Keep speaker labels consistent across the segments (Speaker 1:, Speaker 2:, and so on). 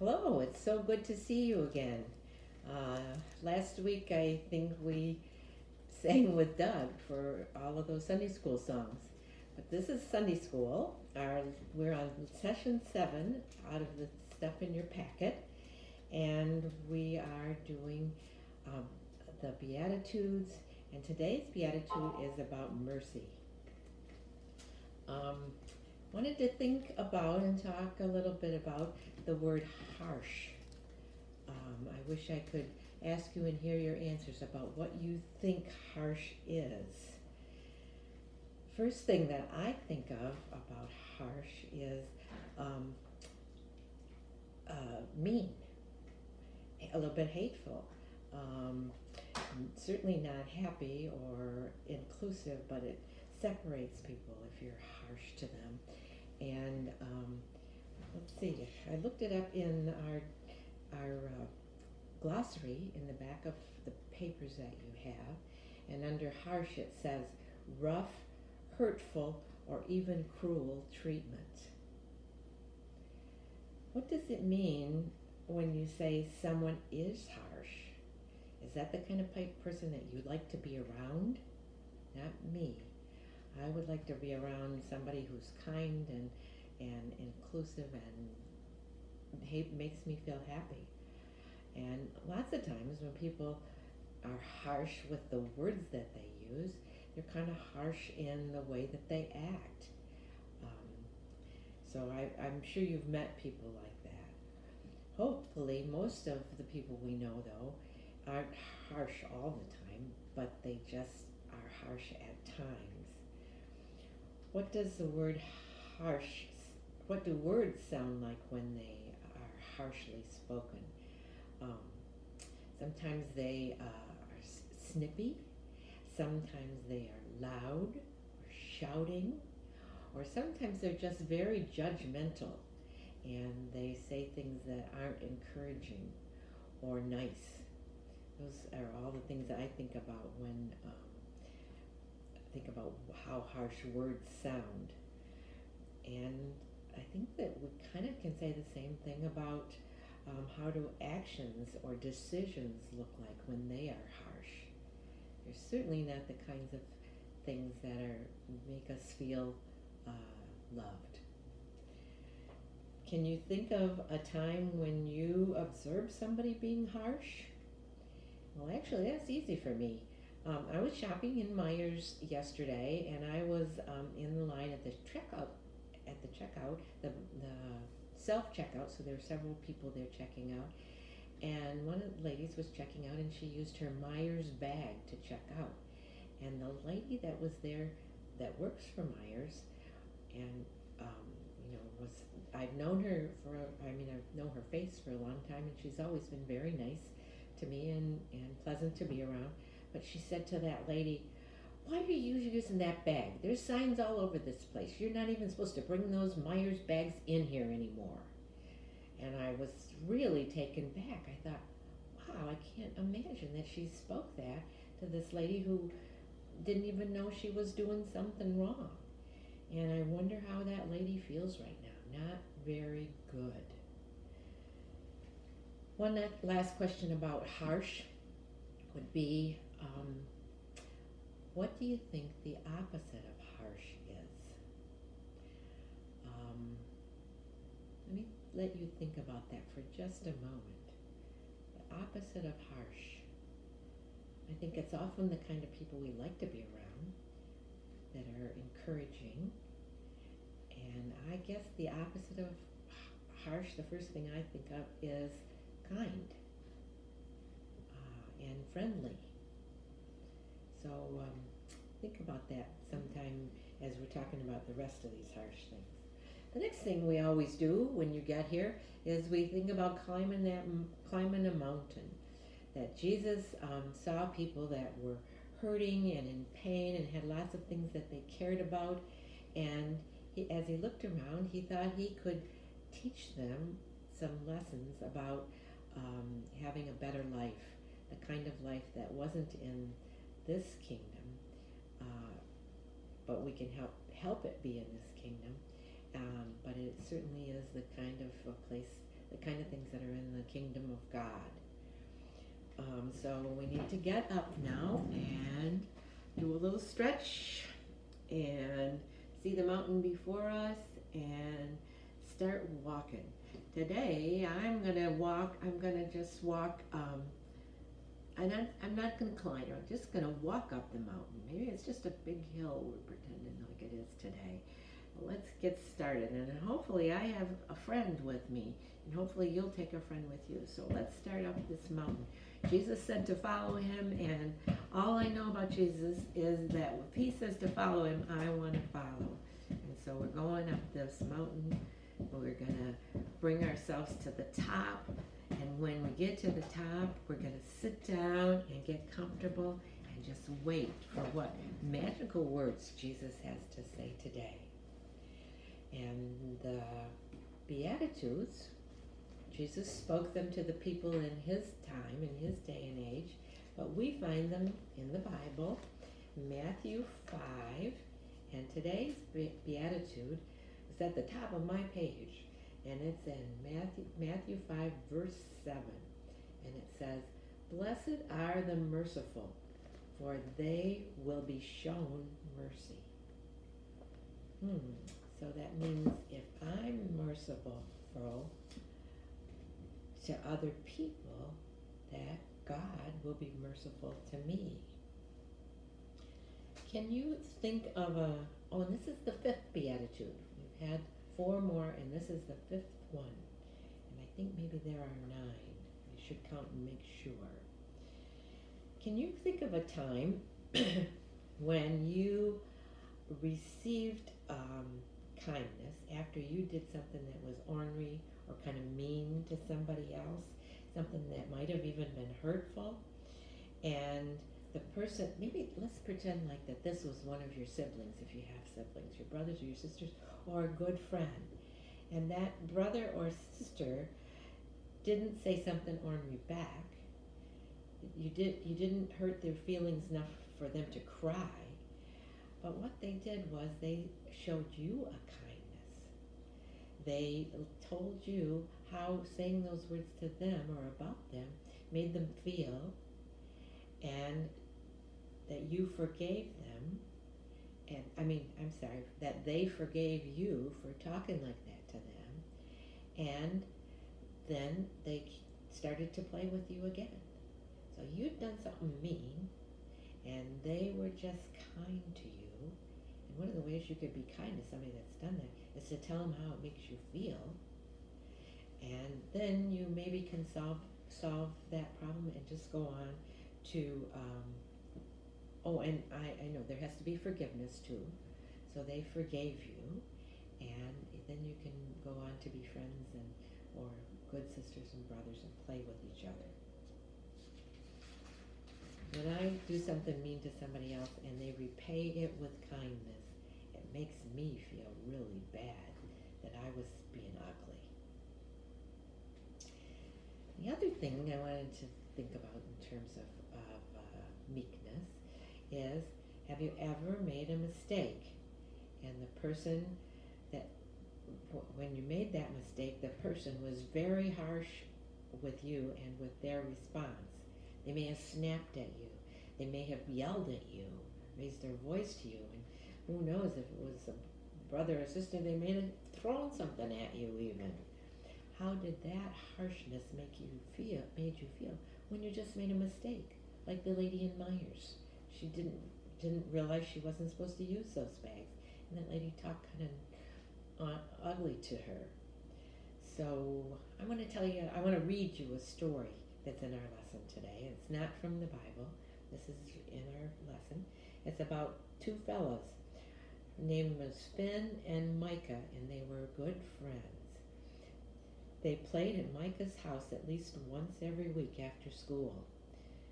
Speaker 1: Hello, it's so good to see you again. Last week I think we sang with Doug for all of those Sunday school songs. But this is Sunday school. We're on session 7 out of the stuff in your packet, and we are doing um, the Beatitudes, and today's Beatitude is about mercy. Um, Wanted to think about and talk a little bit about the word harsh. I wish I could ask you and hear your answers about what you think harsh is. First thing that I think of about harsh is um, mean, a little bit hateful. Um, Certainly not happy or inclusive, but it separates people if you're harsh to them. And let's see, I looked it up in our glossary in the back of the papers that you have, and under harsh it says rough, hurtful, or even cruel treatment. What does it mean when you say someone is harsh? Is that the kind of person that you'd like to be around? Not me. I would like to be around somebody who's kind and inclusive and makes me feel happy. And lots of times when people are harsh with the words that they use, they're kind of harsh in the way that they act. So I'm sure you've met people like that. Hopefully most of the people we know, though, aren't harsh all the time, but they just are harsh at times. What does the word harsh, what do words sound like when they are harshly spoken? Sometimes they are snippy, sometimes they are loud or shouting, or sometimes they're just very judgmental and they say things that aren't encouraging or nice. Those are all the things that I think about when I think about how harsh words sound. And I think that we kind of can say the same thing about how do actions or decisions look like when they are harsh. They're certainly not the kinds of things that make us feel loved. Can you think of a time when you observed somebody being harsh? Well, actually, that's easy for me. I was shopping in Myers yesterday, and I was in the line at the checkout. The self-checkout, so there were several people there checking out. And one of the ladies was checking out, and she used her Myers bag to check out. And the lady that was there, that works for Myers, and I've known her I've known her face for a long time, and she's always been very nice to me and pleasant to be around. But she said to that lady, "Why are you using that bag? There's signs all over this place. You're not even supposed to bring those Myers bags in here anymore." And I was really taken back. I thought, wow, I can't imagine that she spoke that to this lady who didn't even know she was doing something wrong. And I wonder how that lady feels right now. Not very good. One last question about harsh would be, what do you think the opposite of harsh is? Let me let you think about that for just a moment. The opposite of harsh. I think it's often the kind of people we like to be around, that are encouraging. And I guess the opposite of harsh, the first thing I think of is kind and friendly. So think about that sometime as we're talking about the rest of these harsh things. The next thing we always do when you get here is we think about climbing a mountain. That Jesus saw people that were hurting and in pain and had lots of things that they cared about, and as he looked around, he thought he could teach them some lessons about having a better life, the kind of life that wasn't in this kingdom, but we can help it be in this kingdom. But it certainly is the kind of a place the kind of things that are in the kingdom of God. So we need to get up now and do a little stretch and see the mountain before us and start walking. Today I'm gonna just walk, I'm not gonna climb, I'm just gonna walk up the mountain. Maybe it's just a big hill we're pretending like it is today. But let's get started, and hopefully I have a friend with me, and hopefully you'll take a friend with you. So let's start up this mountain. Jesus said to follow him, and all I know about Jesus is that if he says to follow him, I want to follow. And so we're going up this mountain. We're going to bring ourselves to the top, and when we get to the top, we're going to sit down and get comfortable and just wait for what magical words Jesus has to say today. And the Beatitudes, Jesus spoke them to the people in his time, in his day and age, but we find them in the Bible, Matthew 5, and today's Beatitude is at the top of my page, and it's in Matthew 5, verse 7, and it says, "Blessed are the merciful, for they will be shown mercy." So that means if I'm merciful to other people, that God will be merciful to me. Can you think of and this is the 5th Beatitude. We've had 4 more, and this is the 5th one. And I think maybe there are 9. I should count and make sure. Can you think of a time when you received kindness after you did something that was ornery or kind of mean to somebody else, something that might have even been hurtful, and the person, maybe let's pretend like that this was one of your siblings, if you have siblings, your brothers or your sisters, or a good friend, and that brother or sister didn't say something ornery back. You didn't hurt their feelings enough for them to cry, but what they did was they showed you a kindness. They told you how saying those words to them or about them made them feel, and that you forgave them, that they forgave you for talking like that to them, and then they started to play with you again. So you'd done something mean, and they were just kind to you. And one of the ways you could be kind to somebody that's done that is to tell them how it makes you feel, and then you maybe can solve that problem and just go on to and I know there has to be forgiveness too. So they forgave you, and then you can go on to be friends or good sisters and brothers and play with each other. When I do something mean to somebody else and they repay it with kindness, it makes me feel really bad that I was being ugly. The other thing I wanted to think about in terms of meekness is, have you ever made a mistake, and the person that, when you made that mistake, the person was very harsh with you and with their response. They may have snapped at you, they may have yelled at you, raised their voice to you, and who knows, if it was a brother or sister, they may have thrown something at you even. How did that harshness made you feel when you just made a mistake? Like the lady in Myers. She didn't realize she wasn't supposed to use those bags, and that lady talked kind of ugly to her. So I want to read you a story that's in our lesson today. It's not from the Bible. This is in our lesson. It's about 2 fellows. Their name was Finn and Micah, and they were good friends. They played at Micah's house at least once every week after school.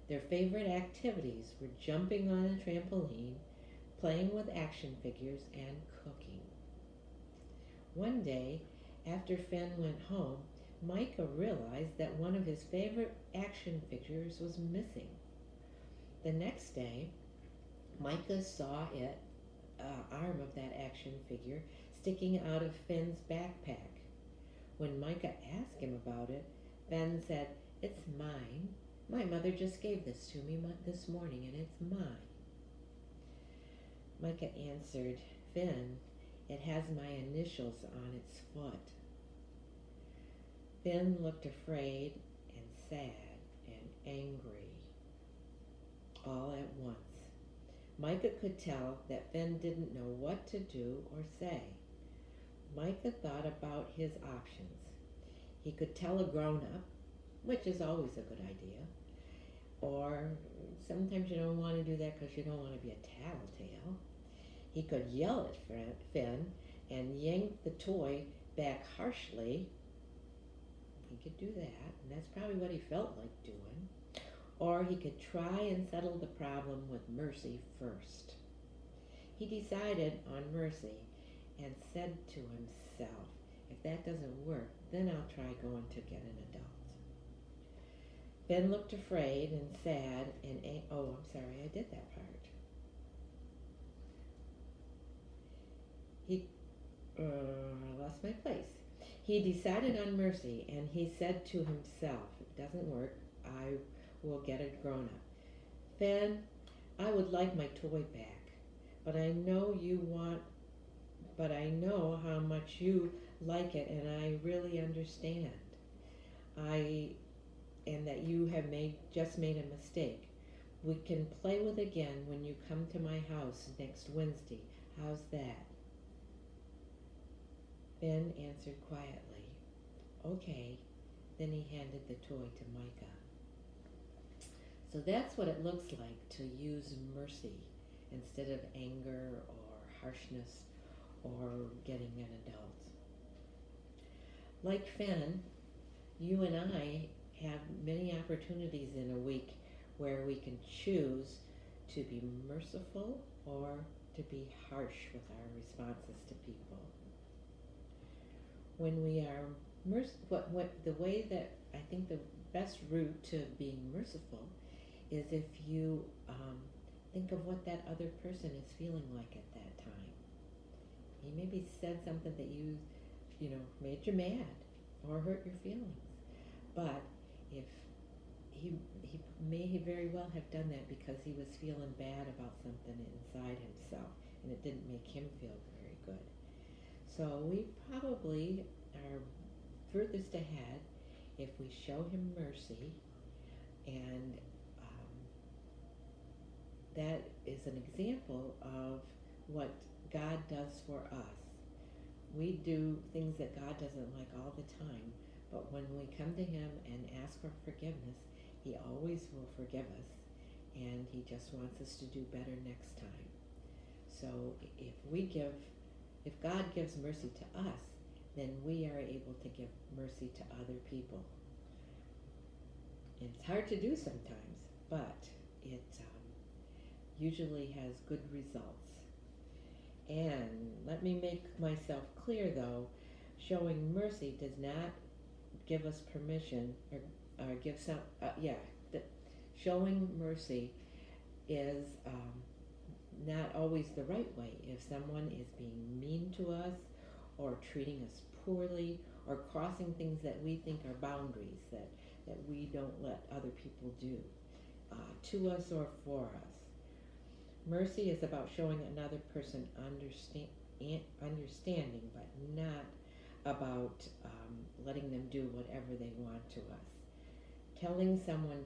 Speaker 1: Their favorite activities were jumping on a trampoline, playing with action figures, and cooking. One day, after Finn went home, Micah realized that one of his favorite action figures was missing. The next day, Micah saw arm of that action figure sticking out of Finn's backpack. When Micah asked him about Ben said, "It's mine. My mother just gave this to me this morning, and it's mine." Micah answered, "Finn, it has my initials on its foot." Finn looked afraid and sad and angry all at once. Micah could tell that Finn didn't know what to do or say. Micah thought about his options. He could tell a grown-up, which is always a good idea, or sometimes you don't want to do that because you don't want to be a tattletale. He could yell at Finn and yank the toy back harshly. He could do that, and that's probably what he felt like doing. Or he could try and settle the problem with Mercy first. He decided on Mercy and said to himself, "If that doesn't work, then I'll try going to get an adult." Ben looked afraid and sad and oh, I'm sorry, I did that part. I lost my place. He decided on Mercy, and he said to himself, "If it doesn't work, I will get a grown-up. Finn, I would like my toy back, but I know how much you like it, and I really understand. And that you have just made a mistake. We can play with it again when you come to my house next Wednesday. How's that?" Ben answered quietly, "Okay." Then he handed the toy to Micah. So that's what it looks like to use mercy instead of anger or harshness or getting an adult. Like Finn, you and I have many opportunities in a week where we can choose to be merciful or to be harsh with our responses to people. When we are the way that I think the best route to being merciful is if you think of what that other person is feeling like at that time. He maybe said something that you made you mad or hurt your feelings, but if he may very well have done that because he was feeling bad about something inside himself, and it didn't make him feel very good. So we probably are furthest ahead if we show him mercy, and that is an example of what God does for us. We do things that God doesn't like all the time, but when we come to him and ask for forgiveness, he always will forgive us, and he just wants us to do better next time. So if God gives mercy to us, then we are able to give mercy to other people. It's hard to do sometimes, but it usually has good results. And let me make myself clear, though, showing mercy does not give us permission or give some, showing mercy is not always the right way. If someone is being mean to us or treating us poorly or crossing things that we think are boundaries that we don't let other people do to us or for us. Mercy is about showing another person understanding, but not about letting them do whatever they want to us. Telling someone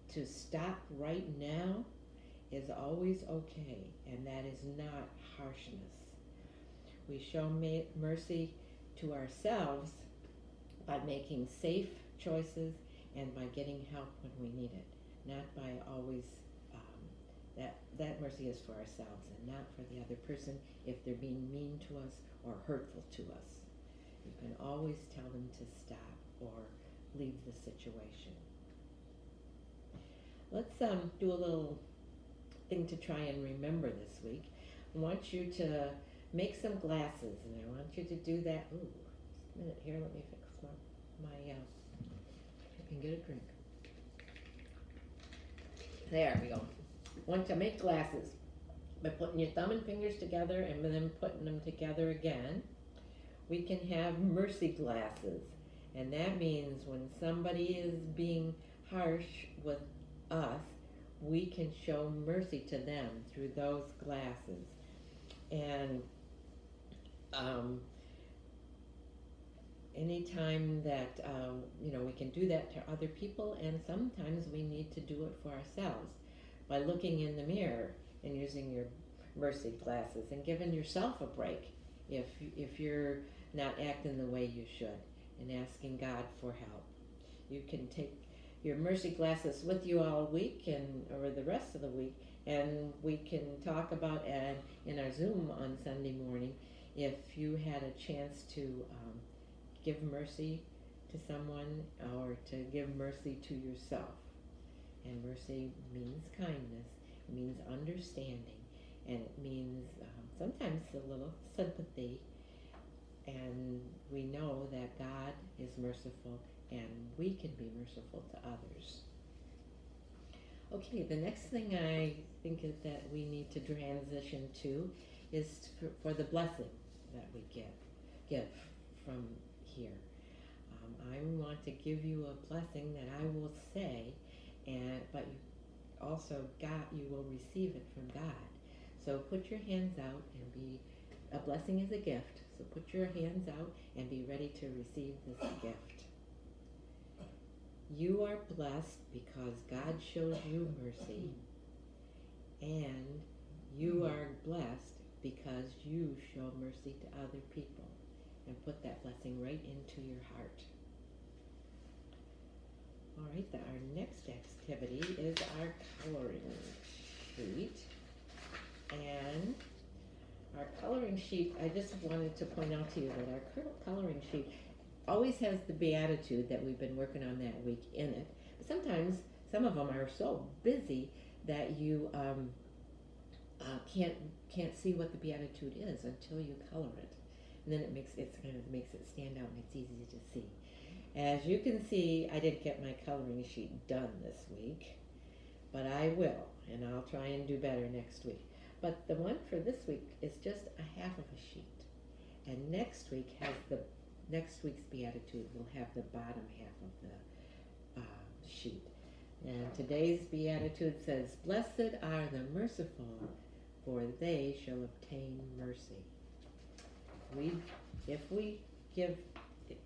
Speaker 1: to stop right now is always okay, and that is not harshness. We show mercy to ourselves by making safe choices and by getting help when we need it, not by always that mercy is for ourselves and not for the other person if they're being mean to us or hurtful to us. You can always tell them to stop or leave the situation. Let's do a little thing to try and remember this week. I want you to make some glasses, and I want you to do that. Ooh, just a minute here, let me fix my I can get a drink. There we go. Want to make glasses by putting your thumb and fingers together and then putting them together again. We can have mercy glasses, And that means when somebody is being harsh with us, we can show mercy to them through those glasses. And um, anytime that we can do that to other people, and sometimes we need to do it for ourselves by looking in the mirror and using your mercy glasses and giving yourself a break if you're not acting the way you should, and asking God for help. You can take your mercy glasses with you all week and or the rest of the week, and we can talk about in our Zoom on Sunday morning if you had a chance to give mercy to someone or to give mercy to yourself. And mercy means kindness, it means understanding, and it means sometimes a little sympathy. And we know that God is merciful, and we can be merciful to others. Okay, the next thing I think is that we need to transition to is for the blessing that we give from here. I want to give you a blessing that I will say, but you also you will receive it from God. So put your hands out and a blessing is a gift. So put your hands out and be ready to receive this gift. You are blessed because God shows you mercy, and you are blessed because you show mercy to other people, and put that blessing right into your heart. All right, our next activity is our coloring sheet. And our coloring sheet, I just wanted to point out to you that our coloring sheet always has the Beatitude that we've been working on that week in it. But sometimes some of them are so busy that you can't see what the Beatitude is until you color it. And then it makes it stand out, and it's easy to see. As you can see, I didn't get my coloring sheet done this week, but I will, and I'll try and do better next week. But the one for this week is just a half of a sheet, and next week's Beatitude will have the bottom half of the sheet. And today's Beatitude says, "Blessed are the merciful, for they shall obtain mercy."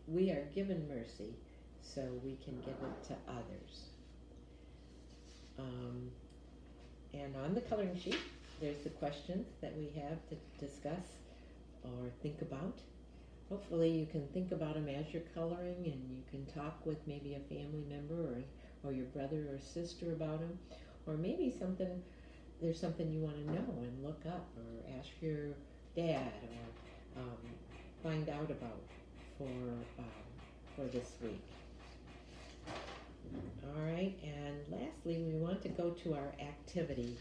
Speaker 1: We are given mercy, so we can give it to others. And on the coloring sheet, there's the questions that we have to discuss or think about. Hopefully you can think about them as you're coloring, and you can talk with maybe a family member or your brother or sister about them, or maybe there's something you want to know and look up, or ask your dad, or find out about for this week. All right, and lastly, we want to go to our activities,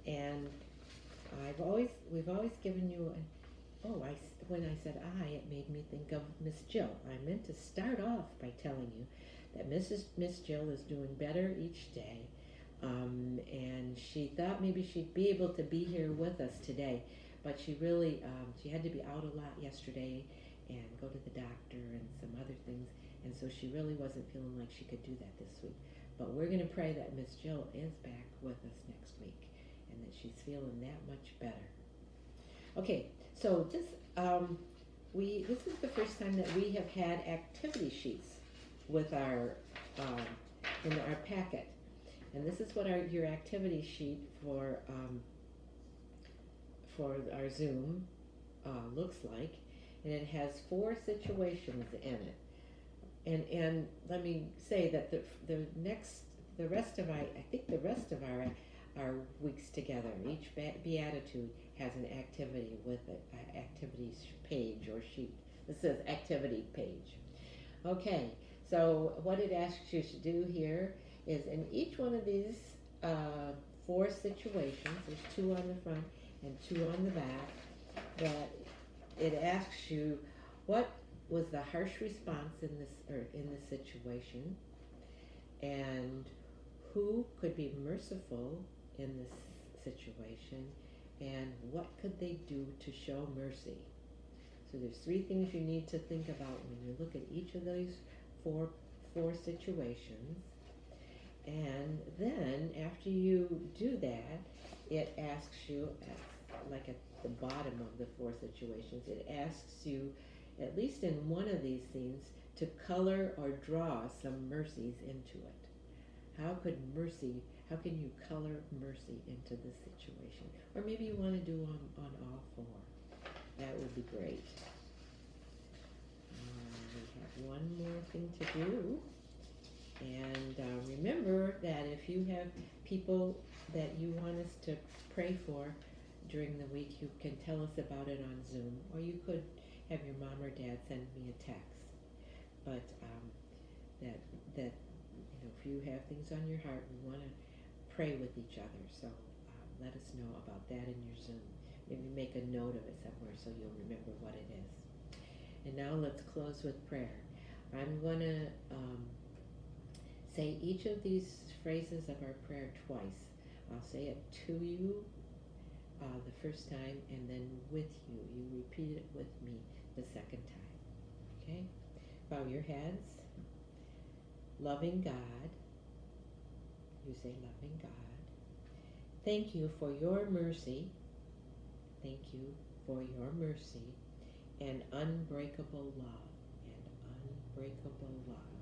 Speaker 1: and we've always given you when I said it made me think of Miss Jill. I meant to start off by telling you that Miss Jill is doing better each day, and she thought maybe she'd be able to be here with us today, but she really she had to be out a lot yesterday and go to the doctor and some other things, and so she really wasn't feeling like she could do that this week. But we're going to pray that Miss Jill is back with us next week, and that she's feeling that much better. Okay, so this is the first time that we have had activity sheets with our in our packet, and this is what your activity sheet for our Zoom looks like, and it has 4 situations in it. And let me say that the rest of our weeks together, each Beatitude has an activity with it, an activities page or sheet. This says activity page. Okay, so what it asks you to do here is in each one of these 4 situations, there's 2 on the front and 2 on the back, that it asks you what was the harsh response in this situation, and who could be merciful in this situation, and what could they do to show mercy. So there's three things you need to think about when you look at each of those four situations. And then after you do that, it asks you, like at the bottom of the four situations, it asks you, at least in one of these scenes, to color or draw some mercies into it. How can you color mercy into this situation? Or maybe you want to do on all four. That would be great. We have one more thing to do. And remember that if you have people that you want us to pray for during the week, you can tell us about it on Zoom, or you could have your mom or dad send me a text. But that if you have things on your heart, we want to pray with each other. So let us know about that in your Zoom. Maybe make a note of it somewhere so you'll remember what it is. And now let's close with prayer. I'm going to say each of these phrases of our prayer twice. I'll say it to you the first time, and then with you. You repeat it with me the second time. Okay? Bow your heads. Loving God. You say, loving God. Thank you for your mercy. Thank you for your mercy and unbreakable love. And unbreakable love,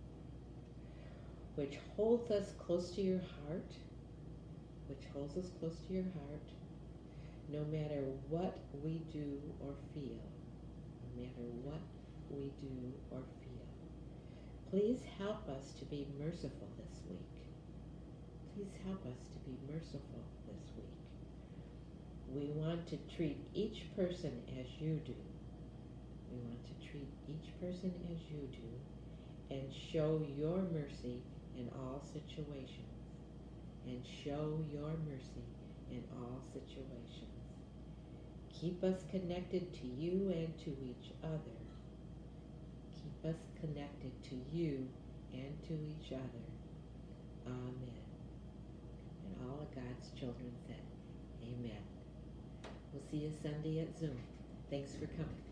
Speaker 1: which holds us close to your heart, no matter what we do or feel, Please help us to be merciful this week. We want to treat each person as you do. And show your mercy in all situations. Keep us connected to you and to each other. Amen. And all of God's children said, amen. We'll see you Sunday at Zoom. Thanks for coming.